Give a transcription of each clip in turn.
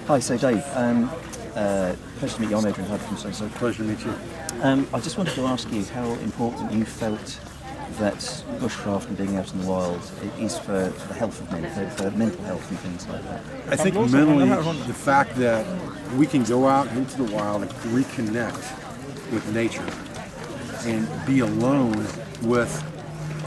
Hi, so Dave, pleasure to meet you. I'm Adrian from so. Pleasure to meet you. I just wanted to ask you how important you felt that bushcraft and being out in the wild is for the health of men, for mental health and things like that. I think mentally, the fact that we can go out into the wild and reconnect with nature and be alone with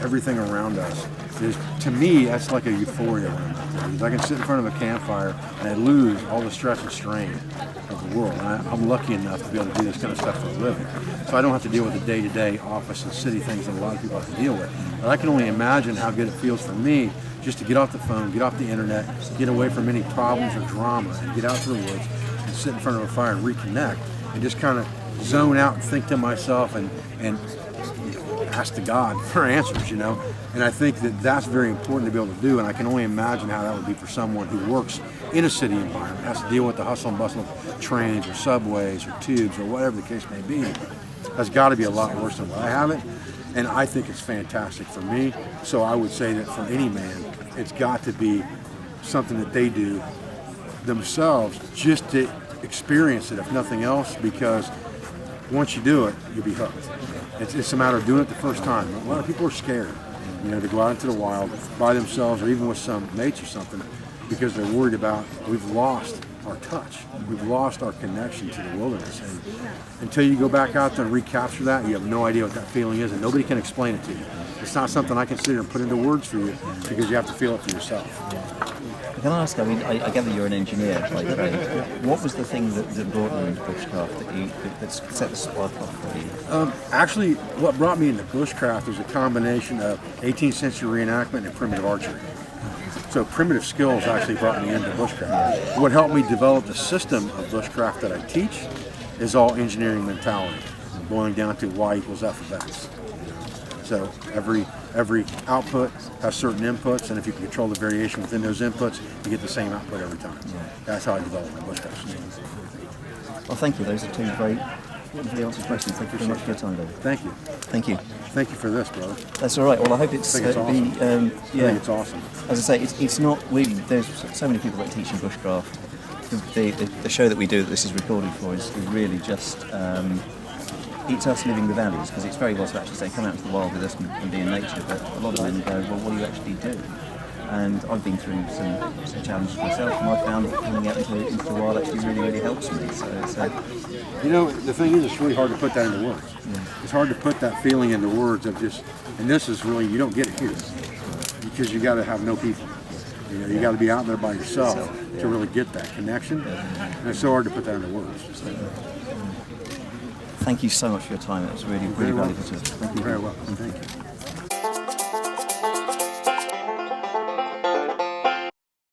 everything around us is, to me, that's like a euphoria when I'm out there. Because I can sit in front of a campfire and I lose all the stress and strain of the world. And I'm lucky enough to be able to do this kind of stuff for a living. So I don't have to deal with the day-to-day office and city things that a lot of people have to deal with. But I can only imagine how good it feels for me just to get off the phone, get off the internet, get away from any problems or drama, and get out to the woods and sit in front of a fire and reconnect and just kind of zone out and think to myself and ask to God for answers, And I think that that's very important to be able to do, and I can only imagine how that would be for someone who works in a city environment, has to deal with the hustle and bustle of trains or subways or tubes or whatever the case may be. That's got to be a lot worse than what I have it, and I think it's fantastic for me. So I would say that for any man, it's got to be something that they do themselves just to experience it, if nothing else, because once you do it, you'll be hooked. It's a matter of doing it the first time. A lot of people are scared, to go out into the wild by themselves or even with some mates or something because they're worried about we've lost our touch. We've lost our connection to the wilderness. And until you go back out there and recapture that, you have no idea what that feeling is, and nobody can explain it to you. It's not something I can sit here and put into words for you because you have to feel it for yourself. Can I ask, I gather you're an engineer by trade. What was the thing that brought you into bushcraft, that set the spark off for you? Actually, what brought me into bushcraft was a combination of 18th century reenactment and primitive archery. So primitive skills actually brought me into bushcraft. What helped me develop the system of bushcraft that I teach is all engineering mentality, boiling down to Y equals F of X. So every output has certain inputs, and if you can control the variation within those inputs, you get the same output every time. That's how I developed my bushcraft system. Well, thank you. Those are two very wonderfully answered questions. Thank you very much for your time, David. Thank you. Thank you. Thank you for this, brother. That's all right. Well, I hope it's. I think it's awesome. I think it's awesome. As I say, it's not. There's so many people that teach in bushcraft. The show that we do that this is recorded for is really just. It's us living the values, because it's very well to actually say come out into the wild with us and be in nature, but a lot of men go, well, what do you actually do? And I've been through some challenges myself, and I found that coming out into the wild actually really helps me. So the thing is, it's really hard to put that into words. Yeah. It's hard to put that feeling into words of just, and this is really, you don't get it here, because you got to have no people. You got to be out there by yourself to really get that connection, and it's so hard to put that into words. Thank you so much for your time. It was really valuable to us. Thank you very well. Thank you.